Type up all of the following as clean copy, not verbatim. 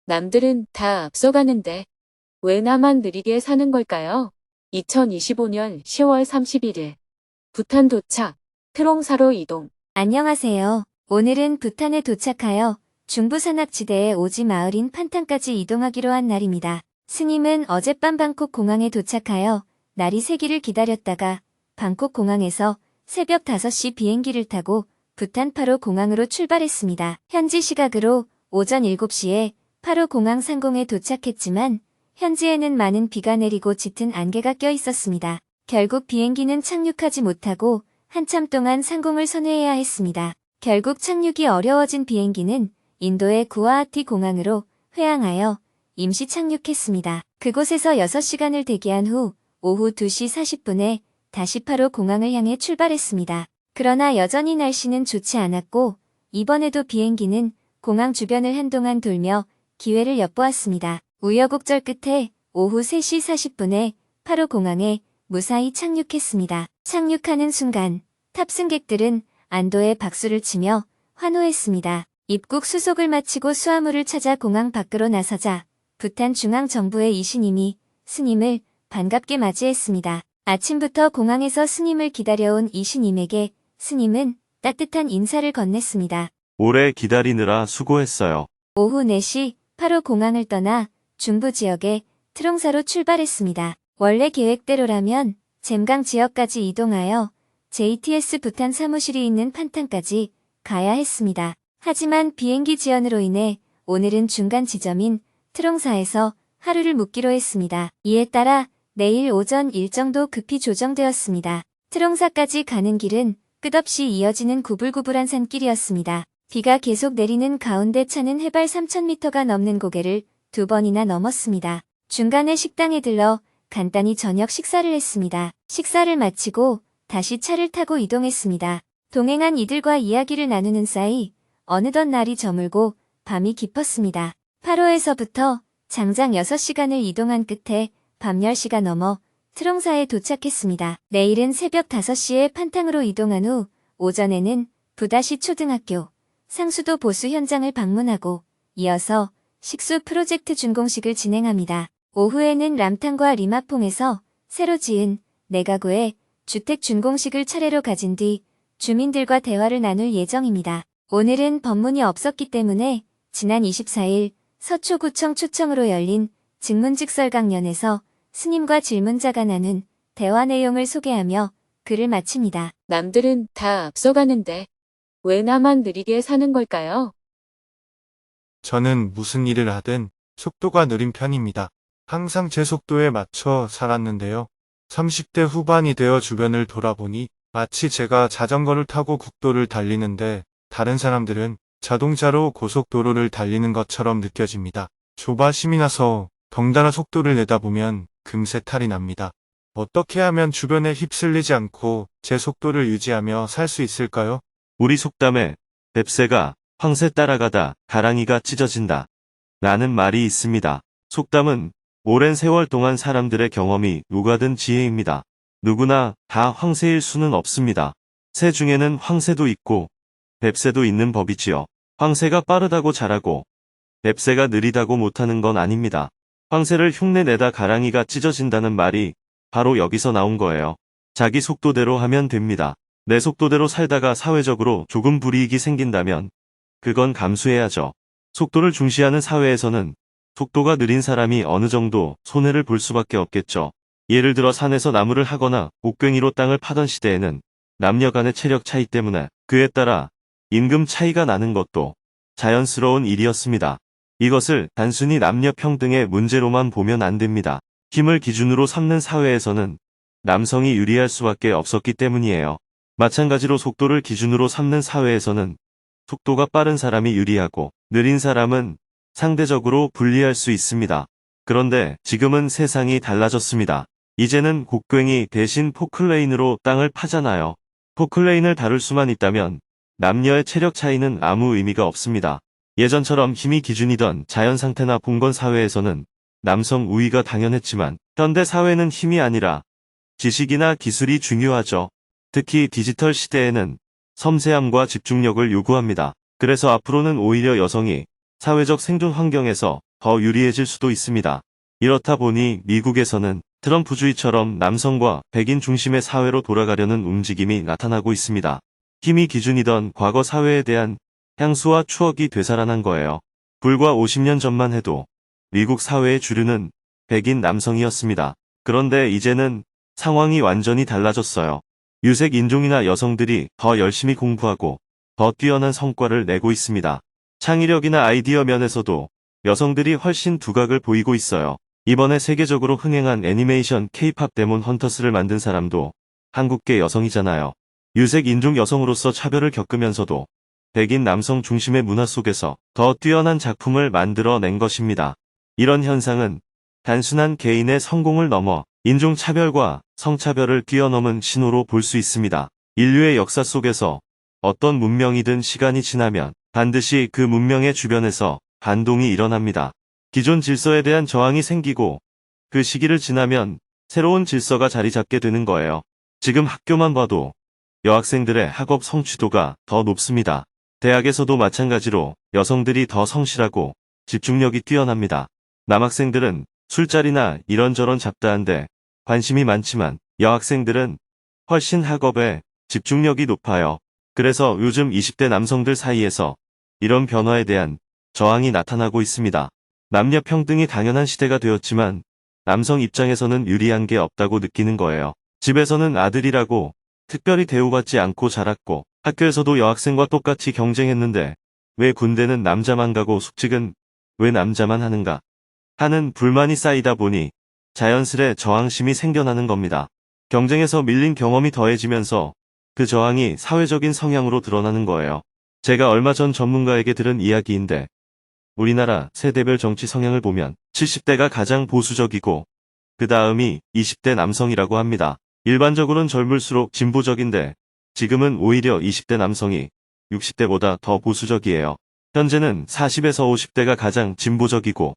남들은 다 앞서가는데 왜 나만 느리게 사는 걸까요? 2025년 10월 31일 부탄 도착, 트롱사로 이동. 안녕하세요. 오늘은 부탄에 도착하여 중부 산악지대의 오지 마을인 판탄까지 이동하기로 한 날입니다. 스님은 어젯밤 방콕 공항에 도착하여 날이 새기를 기다렸다가 방콕 공항에서 새벽 5시 비행기를 타고 부탄 파로 공항으로 출발했습니다. 현지 시각으로 오전 7시에 파로 공항 상공에 도착했지만 현지에는 많은 비가 내리고 짙은 안개가 껴 있었습니다. 결국 비행기는 착륙하지 못하고 한참 동안 상공을 선회해야 했습니다. 결국 착륙이 어려워진 비행기는 인도의 구와하티 공항으로 회항하여 임시 착륙했습니다. 그곳에서 6시간을 대기한 후 오후 2시 40분에 다시 파로 공항을 향해 출발했습니다. 그러나 여전히 날씨는 좋지 않았고 이번에도 비행기는 공항 주변을 한동안 돌며 기회를 엿보았습니다. 우여곡절 끝에 오후 3시 40분에 파로 공항에 무사히 착륙했습니다. 착륙하는 순간 탑승객들은 안도의 박수를 치며 환호했습니다. 입국 수속을 마치고 수화물을 찾아 공항 밖으로 나서자 부탄 중앙정부의 이신임이 스님을 반갑게 맞이했습니다. 아침부터 공항에서 스님을 기다려온 이신임에게 스님은 따뜻한 인사를 건넸습니다. 오래 기다리느라 수고했어요. 오후 4시 파로 공항을 떠나 중부 지역의 트롱사로 출발했습니다. 원래 계획대로라면 잼강 지역까지 이동하여 JTS 부탄 사무실이 있는 판탄까지 가야 했습니다. 하지만 비행기 지연으로 인해 오늘은 중간 지점인 트롱사에서 하루를 묵기로 했습니다. 이에 따라 내일 오전 일정도 급히 조정되었습니다. 트롱사까지 가는 길은 끝없이 이어지는 구불구불한 산길이었습니다. 비가 계속 내리는 가운데 차는 해발 3,000m가 넘는 고개를 2번이나 넘었습니다. 중간에 식당에 들러 간단히 저녁 식사를 했습니다. 식사를 마치고 다시 차를 타고 이동했습니다. 동행한 이들과 이야기를 나누는 사이 어느덧 날이 저물고 밤이 깊었습니다. 파로에서부터 장장 6시간을 이동한 끝에 밤 10시가 넘어 트롱사에 도착했습니다. 내일은 새벽 5시에 판탕으로 이동한 후 오전에는 부다시 초등학교, 상수도 보수 현장을 방문하고 이어서 식수 프로젝트 준공식을 진행합니다. 오후에는 람탄과 리마퐁에서 새로 지은 4가구의 주택 준공식을 차례로 가진 뒤 주민들과 대화를 나눌 예정입니다. 오늘은 법문이 없었기 때문에 지난 24일 서초구청 초청으로 열린 증문즉설강연에서 스님과 질문자가 나눈 대화 내용을 소개하며 글을 마칩니다. 남들은 다 앞서가는데 왜 나만 느리게 사는 걸까요? 저는 무슨 일을 하든 속도가 느린 편입니다. 항상 제 속도에 맞춰 살았는데요. 30대 후반이 되어 주변을 돌아보니 마치 제가 자전거를 타고 국도를 달리는데 다른 사람들은 자동차로 고속도로를 달리는 것처럼 느껴집니다. 조바심이 나서 덩달아 속도를 내다 보면 금세 탈이 납니다. 어떻게 하면 주변에 휩쓸리지 않고 제 속도를 유지하며 살 수 있을까요? 우리 속담에 뱁새가 황새 따라가다 가랑이가 찢어진다 라는 말이 있습니다. 속담은 오랜 세월 동안 사람들의 경험이 녹아든 지혜입니다. 누구나 다 황새일 수는 없습니다. 새 중에는 황새도 있고 뱁새도 있는 법이지요. 황새가 빠르다고 잘하고 뱁새가 느리다고 못하는 건 아닙니다. 황새를 흉내내다 가랑이가 찢어진다는 말이 바로 여기서 나온 거예요. 자기 속도대로 하면 됩니다. 내 속도대로 살다가 사회적으로 조금 불이익이 생긴다면 그건 감수해야죠. 속도를 중시하는 사회에서는 속도가 느린 사람이 어느 정도 손해를 볼 수밖에 없겠죠. 예를 들어 산에서 나무를 하거나 곡괭이로 땅을 파던 시대에는 남녀 간의 체력 차이 때문에 그에 따라 임금 차이가 나는 것도 자연스러운 일이었습니다. 이것을 단순히 남녀 평등의 문제로만 보면 안 됩니다. 힘을 기준으로 삼는 사회에서는 남성이 유리할 수밖에 없었기 때문이에요. 마찬가지로 속도를 기준으로 삼는 사회에서는 속도가 빠른 사람이 유리하고 느린 사람은 상대적으로 불리할 수 있습니다. 그런데 지금은 세상이 달라졌습니다. 이제는 곡괭이 대신 포클레인으로 땅을 파잖아요. 포클레인을 다룰 수만 있다면 남녀의 체력 차이는 아무 의미가 없습니다. 예전처럼 힘이 기준이던 자연 상태나 봉건 사회에서는 남성 우위가 당연했지만 현대 사회는 힘이 아니라 지식이나 기술이 중요하죠. 특히 디지털 시대에는 섬세함과 집중력을 요구합니다. 그래서 앞으로는 오히려 여성이 사회적 생존 환경에서 더 유리해질 수도 있습니다. 이렇다 보니 미국에서는 트럼프주의처럼 남성과 백인 중심의 사회로 돌아가려는 움직임이 나타나고 있습니다. 힘이 기준이던 과거 사회에 대한 향수와 추억이 되살아난 거예요. 불과 50년 전만 해도 미국 사회의 주류는 백인 남성이었습니다. 그런데 이제는 상황이 완전히 달라졌어요. 유색 인종이나 여성들이 더 열심히 공부하고 더 뛰어난 성과를 내고 있습니다. 창의력이나 아이디어 면에서도 여성들이 훨씬 두각을 보이고 있어요. 이번에 세계적으로 흥행한 애니메이션 K-팝 데몬 헌터스를 만든 사람도 한국계 여성이잖아요. 유색 인종 여성으로서 차별을 겪으면서도 백인 남성 중심의 문화 속에서 더 뛰어난 작품을 만들어낸 것입니다. 이런 현상은 단순한 개인의 성공을 넘어 인종차별과 성차별을 뛰어넘은 신호로 볼 수 있습니다. 인류의 역사 속에서 어떤 문명이든 시간이 지나면 반드시 그 문명의 주변에서 반동이 일어납니다. 기존 질서에 대한 저항이 생기고 그 시기를 지나면 새로운 질서가 자리 잡게 되는 거예요. 지금 학교만 봐도 여학생들의 학업 성취도가 더 높습니다. 대학에서도 마찬가지로 여성들이 더 성실하고 집중력이 뛰어납니다. 남학생들은 술자리나 이런저런 잡다한데 관심이 많지만 여학생들은 훨씬 학업에 집중력이 높아요. 그래서 요즘 20대 남성들 사이에서 이런 변화에 대한 저항이 나타나고 있습니다. 남녀 평등이 당연한 시대가 되었지만 남성 입장에서는 유리한 게 없다고 느끼는 거예요. 집에서는 아들이라고 특별히 대우받지 않고 자랐고 학교에서도 여학생과 똑같이 경쟁했는데 왜 군대는 남자만 가고 숙직은 왜 남자만 하는가 하는 불만이 쌓이다 보니 자연스레 저항심이 생겨나는 겁니다. 경쟁에서 밀린 경험이 더해지면서 그 저항이 사회적인 성향으로 드러나는 거예요. 제가 얼마 전 전문가에게 들은 이야기인데 우리나라 세대별 정치 성향을 보면 70대가 가장 보수적이고 그 다음이 20대 남성이라고 합니다. 일반적으로는 젊을수록 진보적인데 지금은 오히려 20대 남성이 60대보다 더 보수적이에요. 현재는 40에서 50대가 가장 진보적이고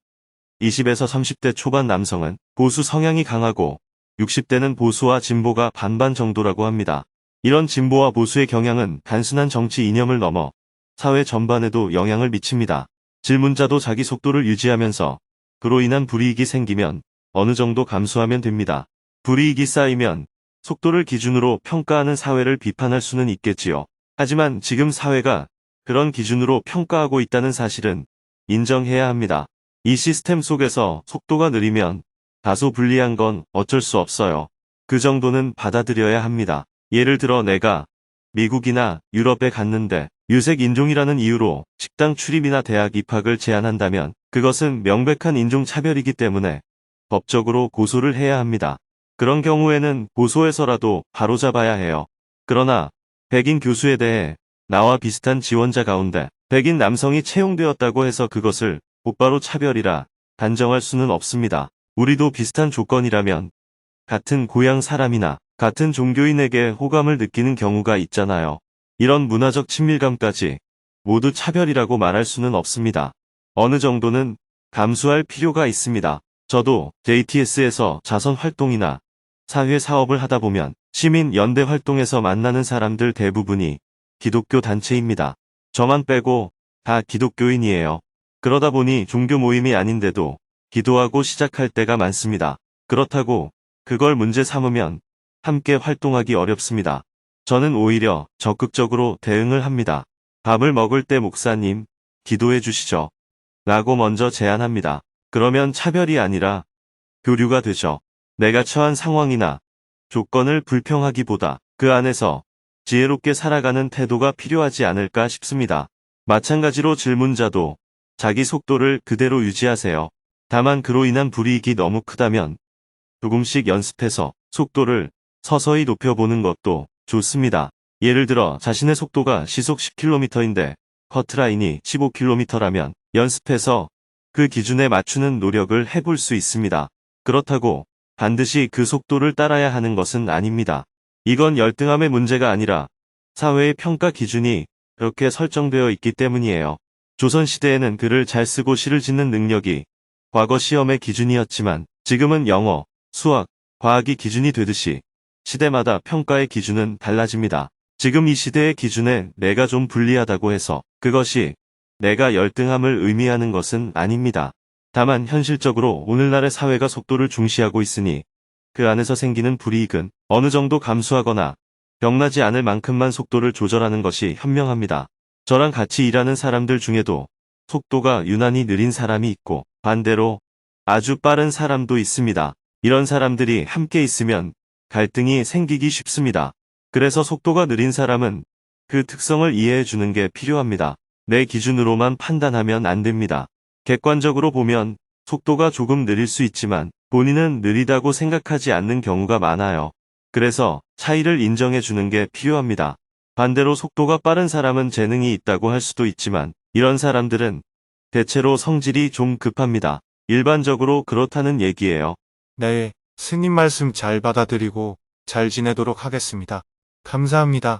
20에서 30대 초반 남성은 보수 성향이 강하고 60대는 보수와 진보가 반반 정도라고 합니다. 이런 진보와 보수의 경향은 단순한 정치 이념을 넘어 사회 전반에도 영향을 미칩니다. 질문자도 자기 속도를 유지하면서 그로 인한 불이익이 생기면 어느 정도 감수하면 됩니다. 불이익이 쌓이면 속도를 기준으로 평가하는 사회를 비판할 수는 있겠지요. 하지만 지금 사회가 그런 기준으로 평가하고 있다는 사실은 인정해야 합니다. 이 시스템 속에서 속도가 느리면 다소 불리한 건 어쩔 수 없어요. 그 정도는 받아들여야 합니다. 예를 들어 내가 미국이나 유럽에 갔는데 유색 인종이라는 이유로 식당 출입이나 대학 입학을 제한한다면 그것은 명백한 인종차별이기 때문에 법적으로 고소를 해야 합니다. 그런 경우에는 고소해서라도 바로잡아야 해요. 그러나 백인 교수에 대해 나와 비슷한 지원자 가운데 백인 남성이 채용되었다고 해서 그것을 곧바로 차별이라 단정할 수는 없습니다. 우리도 비슷한 조건이라면 같은 고향 사람이나 같은 종교인에게 호감을 느끼는 경우가 있잖아요. 이런 문화적 친밀감까지 모두 차별이라고 말할 수는 없습니다. 어느 정도는 감수할 필요가 있습니다. 저도 JTS에서 자선 활동이나 사회 사업을 하다 보면 시민 연대 활동에서 만나는 사람들 대부분이 기독교 단체입니다. 저만 빼고 다 기독교인이에요. 그러다 보니 종교 모임이 아닌데도 기도하고 시작할 때가 많습니다. 그렇다고 그걸 문제 삼으면 함께 활동하기 어렵습니다. 저는 오히려 적극적으로 대응을 합니다. 밥을 먹을 때 목사님, 기도해 주시죠. 라고 먼저 제안합니다. 그러면 차별이 아니라 교류가 되죠. 내가 처한 상황이나 조건을 불평하기보다 그 안에서 지혜롭게 살아가는 태도가 필요하지 않을까 싶습니다. 마찬가지로 질문자도 자기 속도를 그대로 유지하세요. 다만 그로 인한 불이익이 너무 크다면 조금씩 연습해서 속도를 서서히 높여보는 것도 좋습니다. 예를 들어 자신의 속도가 시속 10km인데 커트라인이 15km라면 연습해서 그 기준에 맞추는 노력을 해볼 수 있습니다. 그렇다고 반드시 그 속도를 따라야 하는 것은 아닙니다. 이건 열등함의 문제가 아니라 사회의 평가 기준이 그렇게 설정되어 있기 때문이에요. 조선시대에는 글을 잘 쓰고 시를 짓는 능력이 과거 시험의 기준이었지만 지금은 영어, 수학, 과학이 기준이 되듯이 시대마다 평가의 기준은 달라집니다. 지금 이 시대의 기준에 내가 좀 불리하다고 해서 그것이 내가 열등함을 의미하는 것은 아닙니다. 다만 현실적으로 오늘날의 사회가 속도를 중시하고 있으니 그 안에서 생기는 불이익은 어느 정도 감수하거나 병나지 않을 만큼만 속도를 조절하는 것이 현명합니다. 저랑 같이 일하는 사람들 중에도 속도가 유난히 느린 사람이 있고 반대로 아주 빠른 사람도 있습니다. 이런 사람들이 함께 있으면 갈등이 생기기 쉽습니다. 그래서 속도가 느린 사람은 그 특성을 이해해 주는 게 필요합니다. 내 기준으로만 판단하면 안 됩니다. 객관적으로 보면 속도가 조금 느릴 수 있지만 본인은 느리다고 생각하지 않는 경우가 많아요. 그래서 차이를 인정해 주는 게 필요합니다. 반대로 속도가 빠른 사람은 재능이 있다고 할 수도 있지만 이런 사람들은 대체로 성질이 좀 급합니다. 일반적으로 그렇다는 얘기예요. 네, 스님 말씀 잘 받아들이고 잘 지내도록 하겠습니다. 감사합니다.